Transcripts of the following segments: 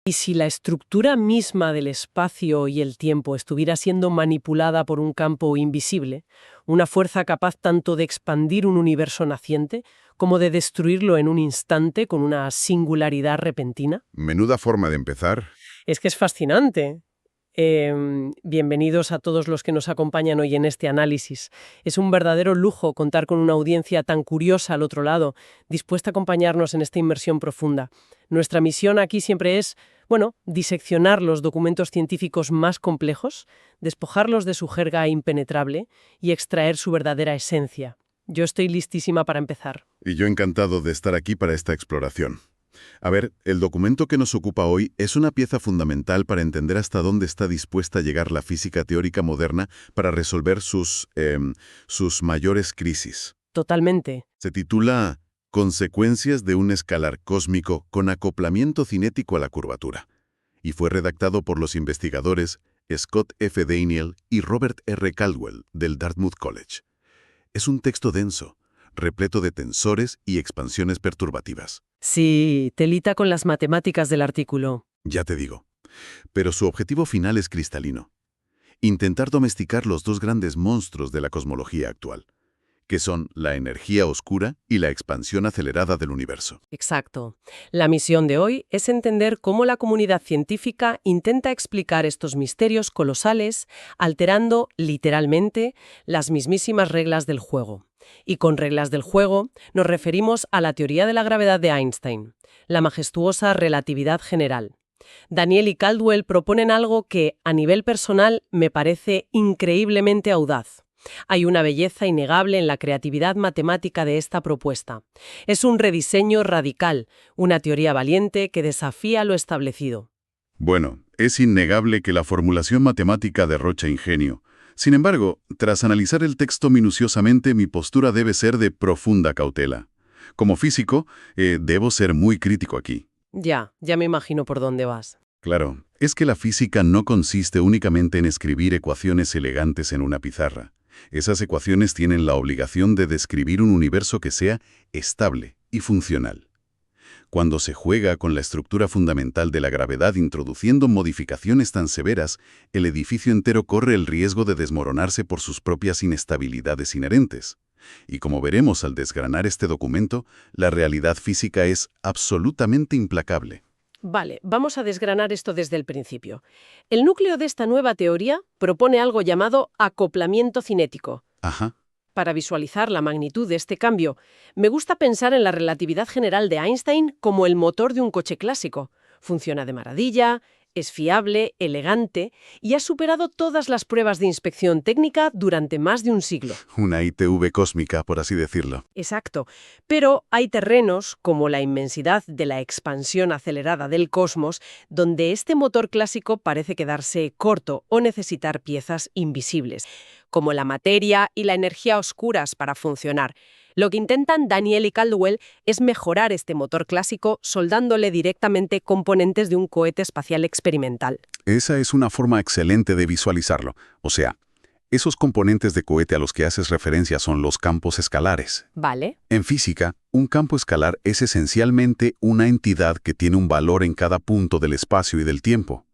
Y si la estructura misma del espacio y el tiempo estuviera siendo manipulada por un campo invisible, una fuerza capaz tanto de expandir un universo naciente como de destruirlo en un instante con una singularidad repentina. Menuda forma de empezar. Es que es fascinante. Bienvenidos a todos los que nos acompañan hoy en este análisis. Es un verdadero lujo contar con una audiencia tan curiosa al otro lado, dispuesta a acompañarnos en esta inmersión profunda. Nuestra misión aquí siempre es, diseccionar los documentos científicos más complejos, despojarlos de su jerga impenetrable y extraer su verdadera esencia. Yo estoy listísima para empezar. Y yo encantado de estar aquí para esta exploración. A ver, el documento que nos ocupa hoy es una pieza fundamental para entender hasta dónde está dispuesta a llegar la física teórica moderna para resolver sus mayores crisis. Totalmente. Se titula Consecuencias de un escalar cósmico con acoplamiento cinético a la curvatura, y fue redactado por los investigadores Scott F. Daniel y Robert R. Caldwell del Dartmouth College. Es un texto denso, repleto de tensores y expansiones perturbativas. Sí, telita con las matemáticas del artículo. Ya te digo. Pero su objetivo final es cristalino. Intentar domesticar los dos grandes monstruos de la cosmología actual, que son la energía oscura y la expansión acelerada del universo. Exacto. La misión de hoy es entender cómo la comunidad científica intenta explicar estos misterios colosales, alterando, literalmente, las mismísimas reglas del juego. Y con reglas del juego nos referimos a la teoría de la gravedad de Einstein, la majestuosa relatividad general. Daniel y Caldwell proponen algo que, a nivel personal, me parece increíblemente audaz. Hay una belleza innegable en la creatividad matemática de esta propuesta. Es un rediseño radical, una teoría valiente que desafía lo establecido. Bueno, es innegable que la formulación matemática derrocha ingenio. Sin embargo, tras analizar el texto minuciosamente, mi postura debe ser de profunda cautela. Como físico, debo ser muy crítico aquí. Ya me imagino por dónde vas. Claro, es que la física no consiste únicamente en escribir ecuaciones elegantes en una pizarra. Esas ecuaciones tienen la obligación de describir un universo que sea estable y funcional. Cuando se juega con la estructura fundamental de la gravedad introduciendo modificaciones tan severas, el edificio entero corre el riesgo de desmoronarse por sus propias inestabilidades inherentes. Y como veremos al desgranar este documento, la realidad física es absolutamente implacable. Vale, vamos a desgranar esto desde el principio. El núcleo de esta nueva teoría propone algo llamado acoplamiento cinético. Ajá. Para visualizar la magnitud de este cambio, me gusta pensar en la relatividad general de Einstein como el motor de un coche clásico. Funciona de maravilla, es fiable, elegante y ha superado todas las pruebas de inspección técnica durante más de un siglo. Una ITV cósmica, por así decirlo. Exacto. Pero hay terrenos, como la inmensidad de la expansión acelerada del cosmos, donde este motor clásico parece quedarse corto o necesitar piezas invisibles, como la materia y la energía oscuras para funcionar. Lo que intentan Daniel y Caldwell es mejorar este motor clásico soldándole directamente componentes de un cohete espacial experimental. Esa es una forma excelente de visualizarlo. O sea, esos componentes de cohete a los que haces referencia son los campos escalares. Vale. En física, un campo escalar es esencialmente una entidad que tiene un valor en cada punto del espacio y del tiempo,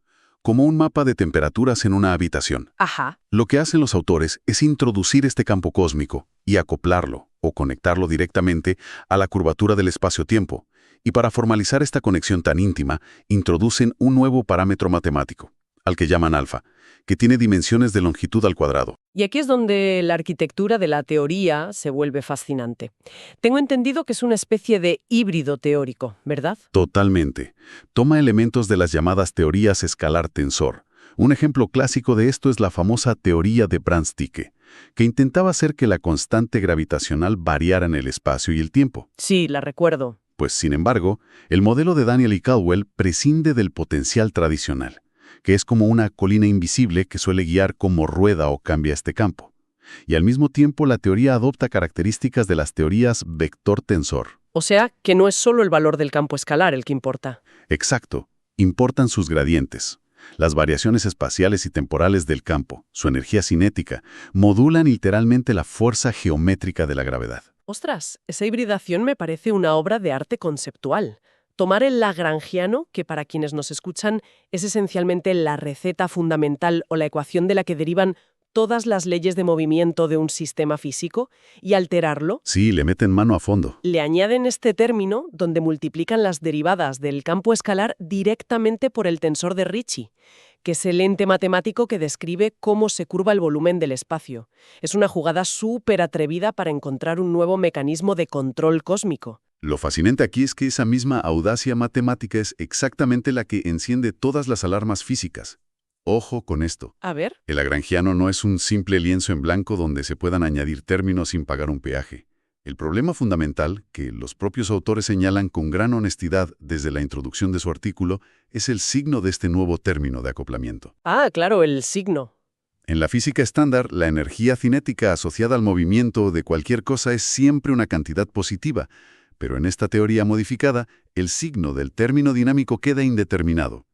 como un mapa de temperaturas en una habitación. Ajá. Lo que hacen los autores es introducir este campo cósmico y acoplarlo o conectarlo directamente a la curvatura del espacio-tiempo. Y para formalizar esta conexión tan íntima, introducen un nuevo parámetro matemático, al que llaman alfa, que tiene dimensiones de longitud al cuadrado. Y aquí es donde la arquitectura de la teoría se vuelve fascinante. Tengo entendido que es una especie de híbrido teórico, ¿verdad? Totalmente. Toma elementos de las llamadas teorías escalar-tensor. Un ejemplo clásico de esto es la famosa teoría de Brandstike, que intentaba hacer que la constante gravitacional variara en el espacio y el tiempo. Sí, la recuerdo. Pues, sin embargo, el modelo de Daniel y Caldwell prescinde del potencial tradicional, que es como una colina invisible que suele guiar cómo rueda o cambia este campo. Y al mismo tiempo la teoría adopta características de las teorías vector-tensor. O sea, que no es solo el valor del campo escalar el que importa. Exacto. Importan sus gradientes. Las variaciones espaciales y temporales del campo, su energía cinética, modulan literalmente la fuerza geométrica de la gravedad. Ostras, esa hibridación me parece una obra de arte conceptual. tomar el lagrangiano, que para quienes nos escuchan es esencialmente la receta fundamental o la ecuación de la que derivan todas las leyes de movimiento de un sistema físico, y alterarlo, Sí, le meten mano a fondo. le añaden este término donde multiplican las derivadas del campo escalar directamente por el tensor de Ricci, que es el ente matemático que describe cómo se curva el volumen del espacio. Es una jugada súper atrevida para encontrar un nuevo mecanismo de control cósmico. Lo fascinante aquí es que esa misma audacia matemática es exactamente la que enciende todas las alarmas físicas. Ojo con esto. A ver. El lagrangiano no es un simple lienzo en blanco donde se puedan añadir términos sin pagar un peaje. El problema fundamental, que los propios autores señalan con gran honestidad desde la introducción de su artículo, es el signo de este nuevo término de acoplamiento. Ah, claro, el signo. En la física estándar, la energía cinética asociada al movimiento de cualquier cosa es siempre una cantidad positiva, pero en esta teoría modificada, el signo del término dinámico queda indeterminado.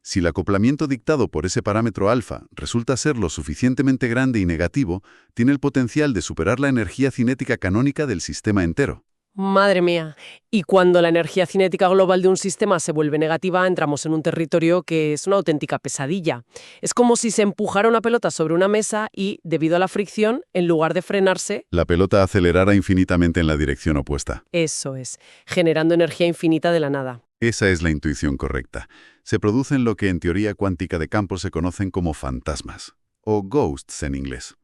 Si el acoplamiento dictado por ese parámetro alfa resulta ser lo suficientemente grande y negativo, tiene el potencial de superar la energía cinética canónica del sistema entero. Madre mía. Y cuando la energía cinética global de un sistema se vuelve negativa, entramos en un territorio que es una auténtica pesadilla. Es como si se empujara una pelota sobre una mesa y, debido a la fricción, en lugar de frenarse, La pelota acelerara infinitamente en la dirección opuesta. eso es, generando energía infinita de la nada. Esa es la intuición correcta. Se producen lo que en teoría cuántica de campos se conocen como fantasmas, o ghosts en inglés.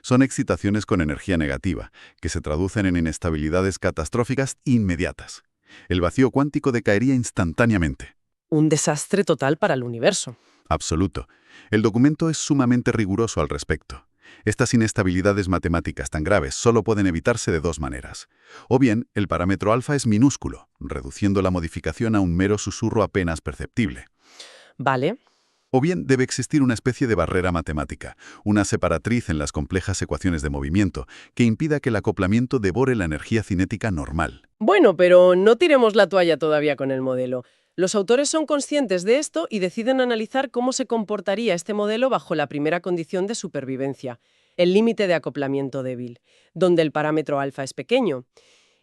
Son excitaciones con energía negativa, que se traducen en inestabilidades catastróficas inmediatas. El vacío cuántico decaería instantáneamente. Un desastre total para el universo. Absoluto. El documento es sumamente riguroso al respecto. Estas inestabilidades matemáticas tan graves solo pueden evitarse de dos maneras. O bien, el parámetro alfa es minúsculo, reduciendo la modificación a un mero susurro apenas perceptible. Vale. O bien debe existir una especie de barrera matemática, una separatriz en las complejas ecuaciones de movimiento, que impida que el acoplamiento devore la energía cinética normal. Bueno, pero no tiremos la toalla todavía con el modelo. Los autores son conscientes de esto y deciden analizar cómo se comportaría este modelo bajo la primera condición de supervivencia, el límite de acoplamiento débil, donde el parámetro alfa es pequeño.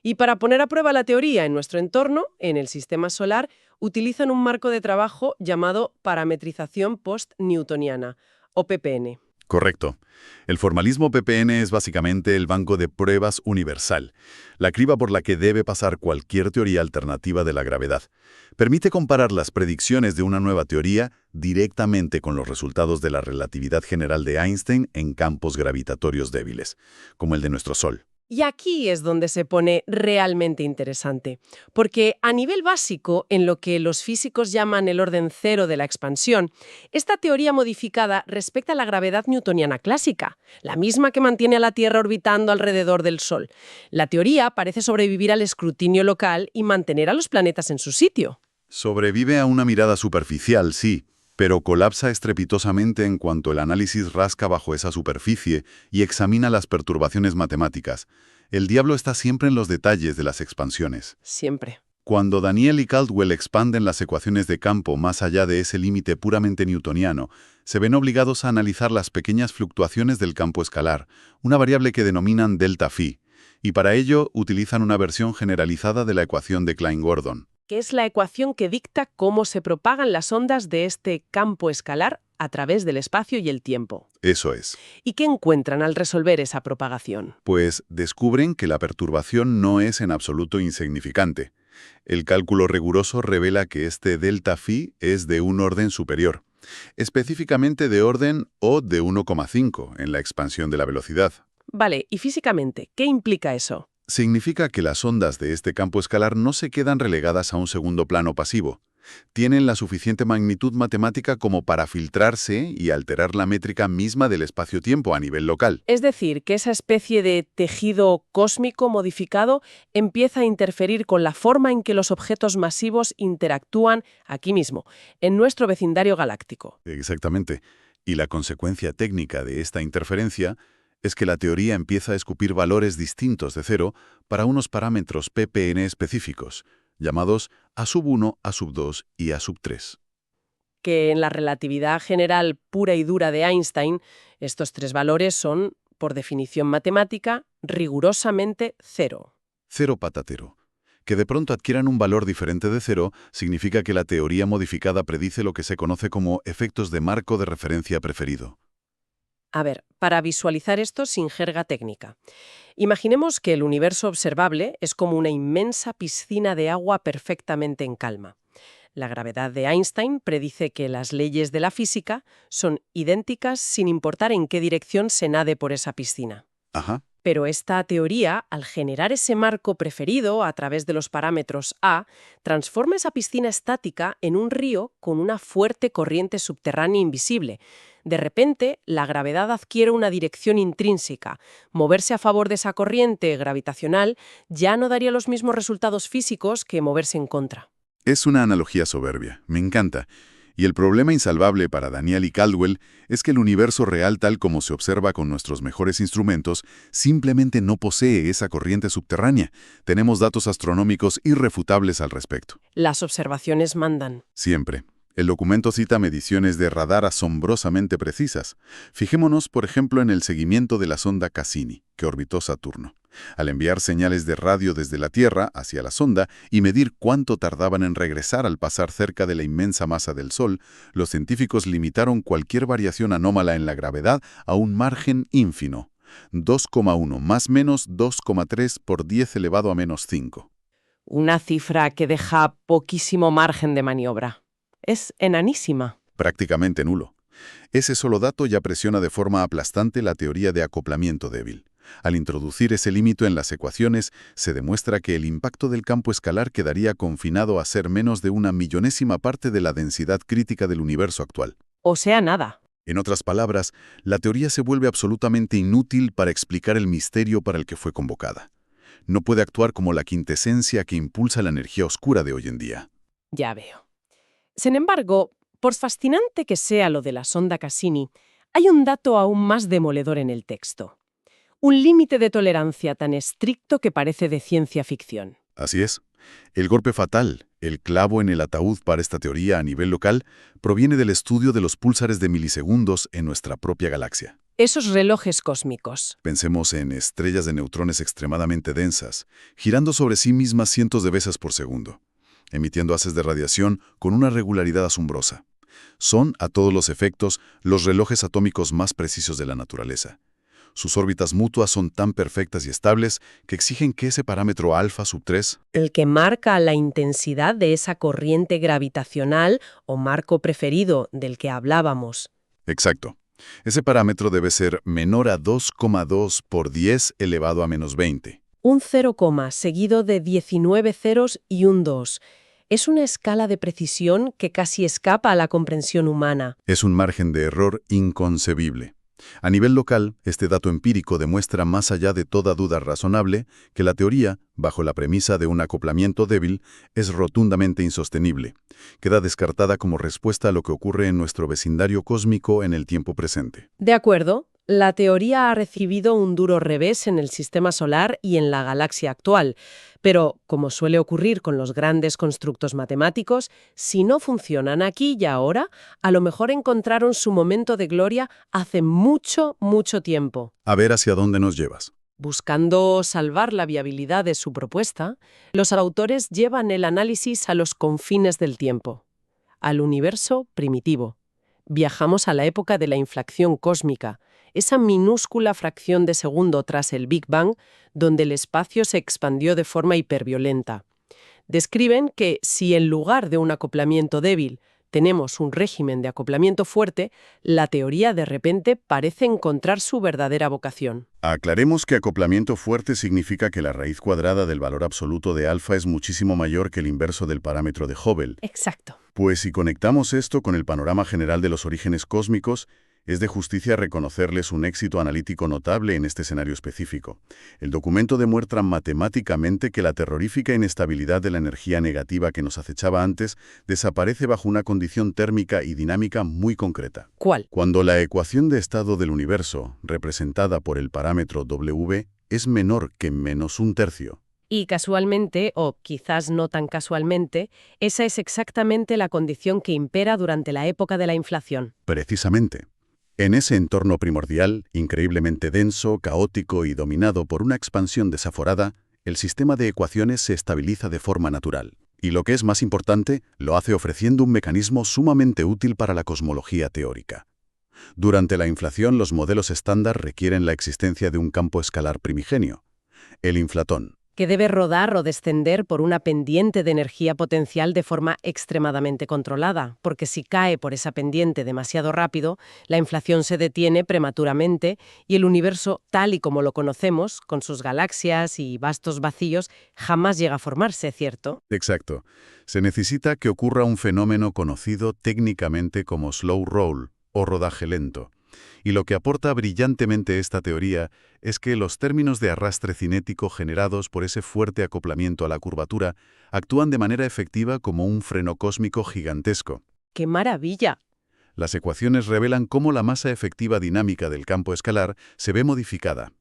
Y para poner a prueba la teoría en nuestro entorno, en el sistema solar, utilizan un marco de trabajo llamado parametrización post-newtoniana, o PPN. Correcto. El formalismo PPN es básicamente el banco de pruebas universal, la criba por la que debe pasar cualquier teoría alternativa de la gravedad. Permite comparar las predicciones de una nueva teoría directamente con los resultados de la relatividad general de Einstein en campos gravitatorios débiles, como el de nuestro Sol. Y aquí es donde se pone realmente interesante, porque a nivel básico, en lo que los físicos llaman el orden cero de la expansión, esta teoría modificada respecta a la gravedad newtoniana clásica, la misma que mantiene a la Tierra orbitando alrededor del Sol. La teoría parece sobrevivir al escrutinio local y mantener a los planetas en su sitio. Sobrevive a una mirada superficial, sí, pero colapsa estrepitosamente en cuanto el análisis rasca bajo esa superficie y examina las perturbaciones matemáticas. El diablo está siempre en los detalles de las expansiones. Siempre. Cuando Daniel y Caldwell expanden las ecuaciones de campo más allá de ese límite puramente newtoniano, se ven obligados a analizar las pequeñas fluctuaciones del campo escalar, una variable que denominan delta phi, y para ello utilizan una versión generalizada de la ecuación de Klein-Gordon, que es la ecuación que dicta cómo se propagan las ondas de este campo escalar a través del espacio y el tiempo. Eso es. ¿Y qué encuentran al resolver esa propagación? Pues descubren que la perturbación no es en absoluto insignificante. El cálculo riguroso revela que este delta phi es de un orden superior, específicamente de orden O de 1,5 en la expansión de la velocidad. Vale, y físicamente, ¿qué implica eso? Significa que las ondas de este campo escalar no se quedan relegadas a un segundo plano pasivo. Tienen la suficiente magnitud matemática como para filtrarse y alterar la métrica misma del espacio-tiempo a nivel local. Es decir, que esa especie de tejido cósmico modificado empieza a interferir con la forma en que los objetos masivos interactúan aquí mismo, en nuestro vecindario galáctico. Exactamente. Y la consecuencia técnica de esta interferencia es que la teoría empieza a escupir valores distintos de cero para unos parámetros PPN específicos, llamados A1, A2 y A3. Que en la relatividad general pura y dura de Einstein, estos tres valores son, por definición matemática, rigurosamente cero. Cero patatero. Que de pronto adquieran un valor diferente de cero significa que la teoría modificada predice lo que se conoce como efectos de marco de referencia preferido. A ver, para visualizar esto sin jerga técnica. Imaginemos que el universo observable es como una inmensa piscina de agua perfectamente en calma. La gravedad de Einstein predice que las leyes de la física son idénticas sin importar en qué dirección se nade por esa piscina. Ajá. Pero esta teoría, al generar ese marco preferido a través de los parámetros A, transforma esa piscina estática en un río con una fuerte corriente subterránea invisible. De repente, la gravedad adquiere una dirección intrínseca. Moverse a favor de esa corriente gravitacional ya no daría los mismos resultados físicos que moverse en contra. Es una analogía soberbia, me encanta. Y el problema insalvable para Daniel y Caldwell es que el universo real tal como se observa con nuestros mejores instrumentos simplemente no posee esa corriente subterránea. Tenemos datos astronómicos irrefutables al respecto. Las observaciones mandan. Siempre. El documento cita mediciones de radar asombrosamente precisas. Fijémonos, por ejemplo, en el seguimiento de la sonda Cassini, que orbitó Saturno. Al enviar señales de radio desde la Tierra hacia la sonda y medir cuánto tardaban en regresar al pasar cerca de la inmensa masa del Sol, los científicos limitaron cualquier variación anómala en la gravedad a un margen ínfimo, 2,1 más menos 2,3 por 10 elevado a menos 5. Una cifra que deja poquísimo margen de maniobra. Es enanísima. Prácticamente nulo. Ese solo dato ya presiona de forma aplastante la teoría de acoplamiento débil. Al introducir ese límite en las ecuaciones, se demuestra que el impacto del campo escalar quedaría confinado a ser menos de una millonésima parte de la densidad crítica del universo actual. O sea, nada. En otras palabras, la teoría se vuelve absolutamente inútil para explicar el misterio para el que fue convocada. No puede actuar como la quintesencia que impulsa la energía oscura de hoy en día. Ya veo. Sin embargo, por fascinante que sea lo de la sonda Cassini, hay un dato aún más demoledor en el texto. Un límite de tolerancia tan estricto que parece de ciencia ficción. Así es. El golpe fatal, el clavo en el ataúd para esta teoría a nivel local, proviene del estudio de los púlsares de milisegundos en nuestra propia galaxia. Esos relojes cósmicos. Pensemos en estrellas de neutrones extremadamente densas, girando sobre sí mismas cientos de veces por segundo, emitiendo haces de radiación con una regularidad asombrosa. Son, a todos los efectos, los relojes atómicos más precisos de la naturaleza. Sus órbitas mutuas son tan perfectas y estables que exigen que ese parámetro alfa sub 3, El que marca la intensidad de esa corriente gravitacional o marco preferido del que hablábamos. exacto, ese parámetro debe ser menor a 2,2 por 10 elevado a menos 20. Un 0, seguido de 19 ceros y un 2. Es una escala de precisión que casi escapa a la comprensión humana. Es un margen de error inconcebible. A nivel local, este dato empírico demuestra más allá de toda duda razonable que la teoría, bajo la premisa de un acoplamiento débil, es rotundamente insostenible. Queda descartada como respuesta a lo que ocurre en nuestro vecindario cósmico en el tiempo presente. De acuerdo, la teoría ha recibido un duro revés en el sistema solar y en la galaxia actual, pero, como suele ocurrir con los grandes constructos matemáticos, si no funcionan aquí y ahora, a lo mejor encontraron su momento de gloria hace mucho, mucho tiempo. A ver hacia dónde nos llevas. Buscando salvar la viabilidad de su propuesta, los autores llevan el análisis a los confines del tiempo, al universo primitivo. Viajamos a la época de la inflación cósmica, esa minúscula fracción de segundo tras el Big Bang, donde el espacio se expandió de forma hiperviolenta. Describen que si en lugar de un acoplamiento débil tenemos un régimen de acoplamiento fuerte, la teoría de repente parece encontrar su verdadera vocación. Aclaremos que acoplamiento fuerte significa que la raíz cuadrada del valor absoluto de alfa es muchísimo mayor que el inverso del parámetro de Hubble. Exacto. Pues si conectamos esto con el panorama general de los orígenes cósmicos, es de justicia reconocerles un éxito analítico notable en este escenario específico. El documento demuestra matemáticamente que la terrorífica inestabilidad de la energía negativa que nos acechaba antes desaparece bajo una condición térmica y dinámica muy concreta. ¿Cuál? Cuando la ecuación de estado del universo, representada por el parámetro W, es menor que menos un tercio. Y casualmente, o quizás no tan casualmente, esa es exactamente la condición que impera durante la época de la inflación. Precisamente. En ese entorno primordial, increíblemente denso, caótico y dominado por una expansión desaforada, el sistema de ecuaciones se estabiliza de forma natural. Y lo que es más importante, lo hace ofreciendo un mecanismo sumamente útil para la cosmología teórica. Durante la inflación, los modelos estándar requieren la existencia de un campo escalar primigenio, el inflatón. Que debe rodar o descender por una pendiente de energía potencial de forma extremadamente controlada, porque si cae por esa pendiente demasiado rápido, la inflación se detiene prematuramente y el universo, tal y como lo conocemos, con sus galaxias y vastos vacíos, jamás llega a formarse, ¿cierto? Exacto. Se necesita que ocurra un fenómeno conocido técnicamente como slow roll o rodaje lento. Y lo que aporta brillantemente esta teoría es que los términos de arrastre cinético generados por ese fuerte acoplamiento a la curvatura actúan de manera efectiva como un freno cósmico gigantesco. ¡Qué maravilla! Las ecuaciones revelan cómo la masa efectiva dinámica del campo escalar se ve modificada,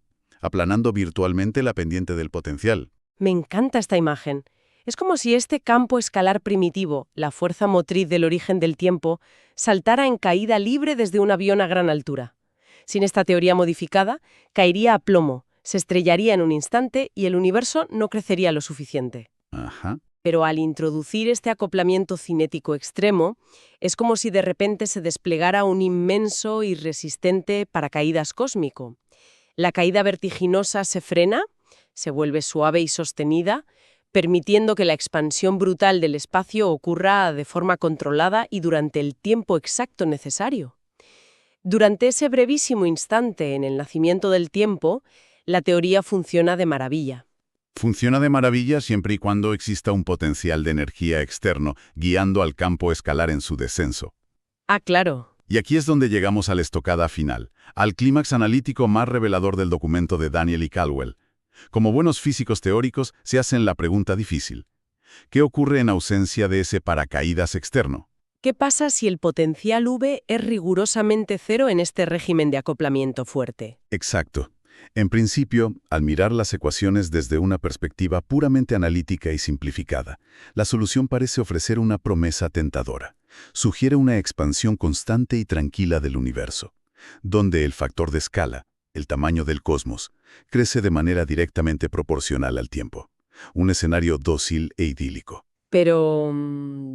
aplanando virtualmente la pendiente del potencial. Me encanta esta imagen. Es como si este campo escalar primitivo, la fuerza motriz del origen del tiempo, saltara en caída libre desde un avión a gran altura. Sin esta teoría modificada, caería a plomo, se estrellaría en un instante y el universo no crecería lo suficiente. Ajá. Pero al introducir este acoplamiento cinético extremo, es como si de repente se desplegara un inmenso y resistente paracaídas cósmico. La caída vertiginosa se frena, se vuelve suave y sostenida, permitiendo que la expansión brutal del espacio ocurra de forma controlada y durante el tiempo exacto necesario. Durante ese brevísimo instante en el nacimiento del tiempo, la teoría funciona de maravilla. Funciona de maravilla siempre y cuando exista un potencial de energía externo guiando al campo escalar en su descenso. Ah, claro. Y aquí es donde llegamos a la estocada final, al clímax analítico más revelador del documento de Daniel y Caldwell. Como buenos físicos teóricos, se hacen la pregunta difícil. ¿Qué ocurre en ausencia de ese paracaídas externo? ¿Qué pasa si el potencial V es rigurosamente cero en este régimen de acoplamiento fuerte? Exacto. En principio, al mirar las ecuaciones desde una perspectiva puramente analítica y simplificada, la solución parece ofrecer una promesa tentadora. Sugiere una expansión constante y tranquila del universo, donde el factor de escala, el tamaño del cosmos, crece de manera directamente proporcional al tiempo. Un escenario dócil e idílico. Pero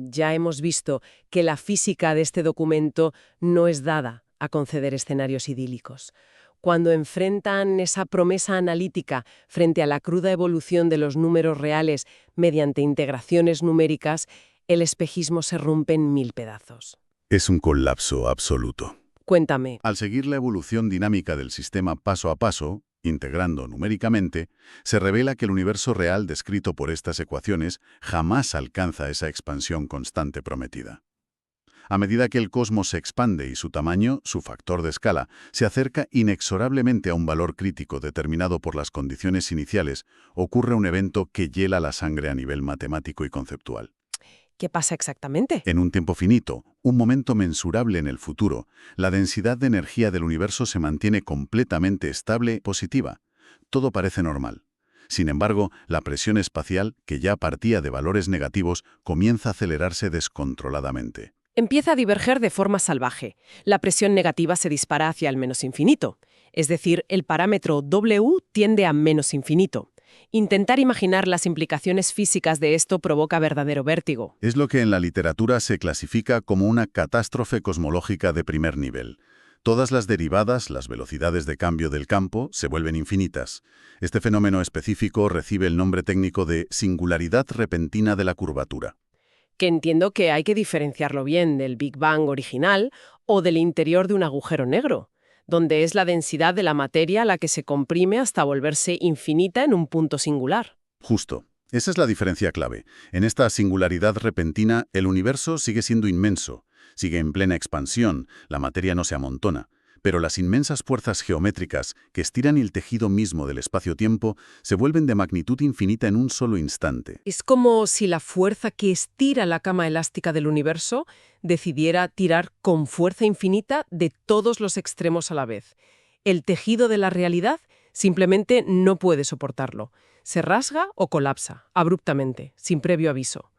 ya hemos visto que la física de este documento no es dada a conceder escenarios idílicos. Cuando enfrentan esa promesa analítica frente a la cruda evolución de los números reales mediante integraciones numéricas, el espejismo se rompe en 1000 pedazos. Es un colapso absoluto. Cuéntame. Al seguir la evolución dinámica del sistema paso a paso, integrando numéricamente, se revela que el universo real descrito por estas ecuaciones jamás alcanza esa expansión constante prometida. A medida que el cosmos se expande y su tamaño, su factor de escala, se acerca inexorablemente a un valor crítico determinado por las condiciones iniciales, ocurre un evento que hiela la sangre a nivel matemático y conceptual. ¿Qué pasa exactamente? En un tiempo finito, un momento mensurable en el futuro, la densidad de energía del universo se mantiene completamente estable y positiva. Todo parece normal. Sin embargo, la presión espacial, que ya partía de valores negativos, comienza a acelerarse descontroladamente. Empieza a diverger de forma salvaje. La presión negativa se dispara hacia el menos infinito. Es decir, el parámetro W tiende a menos infinito. Intentar imaginar las implicaciones físicas de esto provoca verdadero vértigo. Es lo que en la literatura se clasifica como una catástrofe cosmológica de primer nivel. Todas las derivadas, las velocidades de cambio del campo, se vuelven infinitas. Este fenómeno específico recibe el nombre técnico de singularidad repentina de la curvatura. Que entiendo que hay que diferenciarlo bien del Big Bang original o del interior de un agujero negro, donde es la densidad de la materia la que se comprime hasta volverse infinita en un punto singular. Justo. Esa es la diferencia clave. En esta singularidad repentina, el universo sigue siendo inmenso, sigue en plena expansión, la materia no se amontona. Pero las inmensas fuerzas geométricas que estiran el tejido mismo del espacio-tiempo se vuelven de magnitud infinita en un solo instante. Es como si la fuerza que estira la cama elástica del universo decidiera tirar con fuerza infinita de todos los extremos a la vez. El tejido de la realidad simplemente no puede soportarlo. Se rasga o colapsa, abruptamente, sin previo aviso.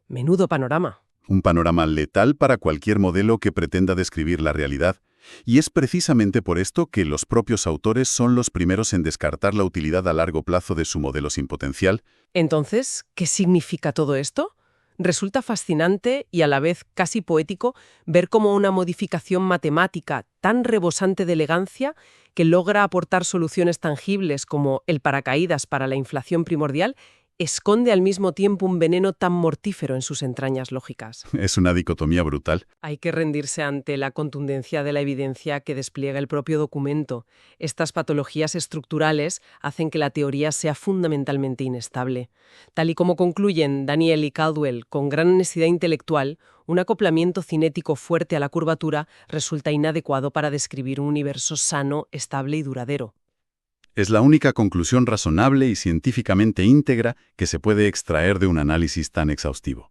Menudo panorama. Un panorama letal para cualquier modelo que pretenda describir la realidad, Y es precisamente por esto que los propios autores son los primeros en descartar la utilidad a largo plazo de su modelo sin potencial. Entonces, ¿qué significa todo esto? Resulta fascinante y a la vez casi poético ver cómo una modificación matemática tan rebosante de elegancia que logra aportar soluciones tangibles como el paracaídas para la inflación primordial esconde al mismo tiempo un veneno tan mortífero en sus entrañas lógicas. Es una dicotomía brutal. Hay que rendirse ante la contundencia de la evidencia que despliega el propio documento. Estas patologías estructurales hacen que la teoría sea fundamentalmente inestable. Tal y como concluyen Daniel y Caldwell con gran honestidad intelectual, un acoplamiento cinético fuerte a la curvatura resulta inadecuado para describir un universo sano, estable y duradero. Es la única conclusión razonable y científicamente íntegra que se puede extraer de un análisis tan exhaustivo.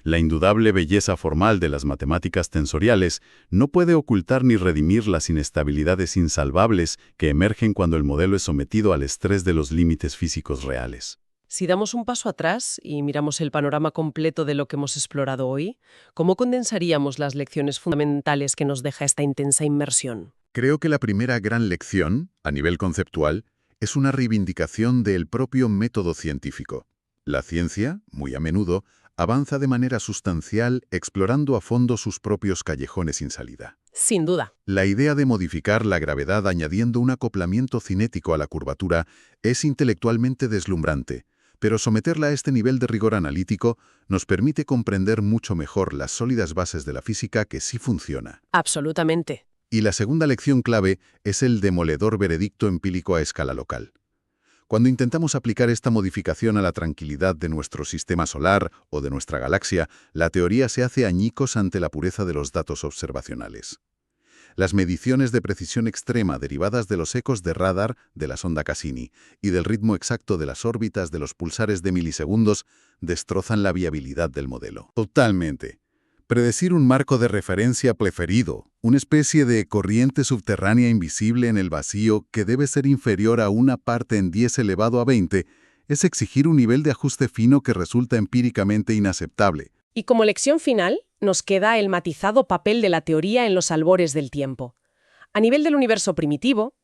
La indudable belleza formal de las matemáticas tensoriales no puede ocultar ni redimir las inestabilidades insalvables que emergen cuando el modelo es sometido al estrés de los límites físicos reales. Si damos un paso atrás y miramos el panorama completo de lo que hemos explorado hoy, ¿cómo condensaríamos las lecciones fundamentales que nos deja esta intensa inmersión? Creo que la primera gran lección, a nivel conceptual, es una reivindicación del propio método científico. La ciencia, muy a menudo, avanza de manera sustancial explorando a fondo sus propios callejones sin salida. Sin duda. La idea de modificar la gravedad añadiendo un acoplamiento cinético a la curvatura es intelectualmente deslumbrante, pero someterla a este nivel de rigor analítico nos permite comprender mucho mejor las sólidas bases de la física que sí funciona. Absolutamente. Y la segunda lección clave es el demoledor veredicto empírico a escala local. Cuando intentamos aplicar esta modificación a la tranquilidad de nuestro sistema solar o de nuestra galaxia, la teoría se hace añicos ante la pureza de los datos observacionales. Las mediciones de precisión extrema derivadas de los ecos de radar de la sonda Cassini y del ritmo exacto de las órbitas de los pulsares de milisegundos destrozan la viabilidad del modelo. Totalmente. Predecir un marco de referencia preferido, una especie de corriente subterránea invisible en el vacío que debe ser inferior a una parte en 10 elevado a 20, es exigir un nivel de ajuste fino que resulta empíricamente inaceptable. Y como lección final, nos queda el matizado papel de la teoría en los albores del tiempo. A nivel del universo primitivo,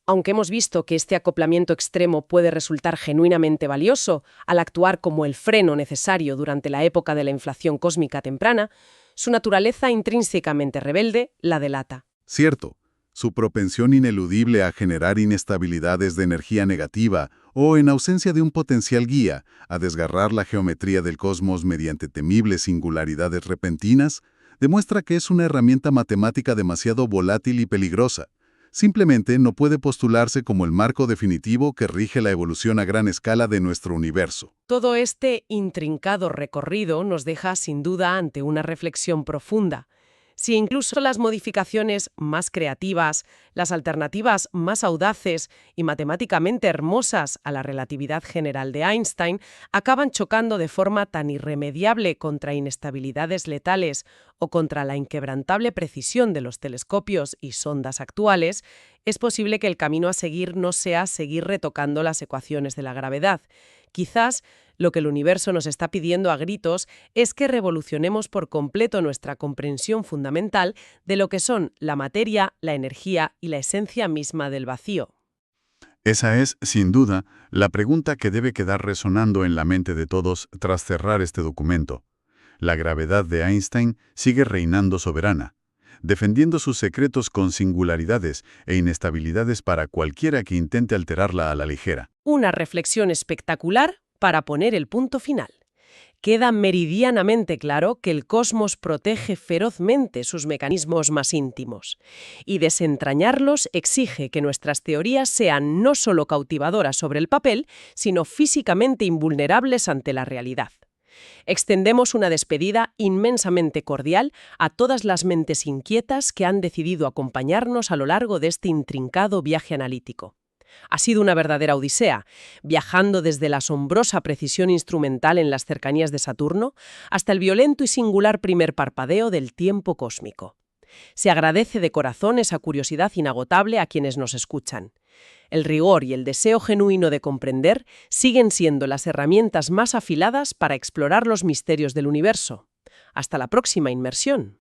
aunque hemos visto que este acoplamiento extremo puede resultar genuinamente valioso al actuar como el freno necesario durante la época de la inflación cósmica temprana, su naturaleza intrínsecamente rebelde la delata. Cierto, su propensión ineludible a generar inestabilidades de energía negativa o, en ausencia de un potencial guía, a desgarrar la geometría del cosmos mediante temibles singularidades repentinas, demuestra que es una herramienta matemática demasiado volátil y peligrosa. Simplemente no puede postularse como el marco definitivo que rige la evolución a gran escala de nuestro universo. Todo este intrincado recorrido nos deja sin duda ante una reflexión profunda. Si incluso las modificaciones más creativas, las alternativas más audaces y matemáticamente hermosas a la relatividad general de Einstein acaban chocando de forma tan irremediable contra inestabilidades letales o contra la inquebrantable precisión de los telescopios y sondas actuales, es posible que el camino a seguir no sea seguir retocando las ecuaciones de la gravedad. Quizás lo que el universo nos está pidiendo a gritos es que revolucionemos por completo nuestra comprensión fundamental de lo que son la materia, la energía y la esencia misma del vacío. Esa es, sin duda, la pregunta que debe quedar resonando en la mente de todos tras cerrar este documento. La gravedad de Einstein sigue reinando soberana, defendiendo sus secretos con singularidades e inestabilidades para cualquiera que intente alterarla a la ligera. Una reflexión espectacular para poner el punto final. Queda meridianamente claro que el cosmos protege ferozmente sus mecanismos más íntimos, y desentrañarlos exige que nuestras teorías sean no solo cautivadoras sobre el papel, sino físicamente invulnerables ante la realidad. Extendemos una despedida inmensamente cordial a todas las mentes inquietas que han decidido acompañarnos a lo largo de este intrincado viaje analítico. Ha sido una verdadera odisea, viajando desde la asombrosa precisión instrumental en las cercanías de Saturno hasta el violento y singular primer parpadeo del tiempo cósmico. Se agradece de corazón esa curiosidad inagotable a quienes nos escuchan. El rigor y el deseo genuino de comprender siguen siendo las herramientas más afiladas para explorar los misterios del universo. Hasta la próxima inmersión.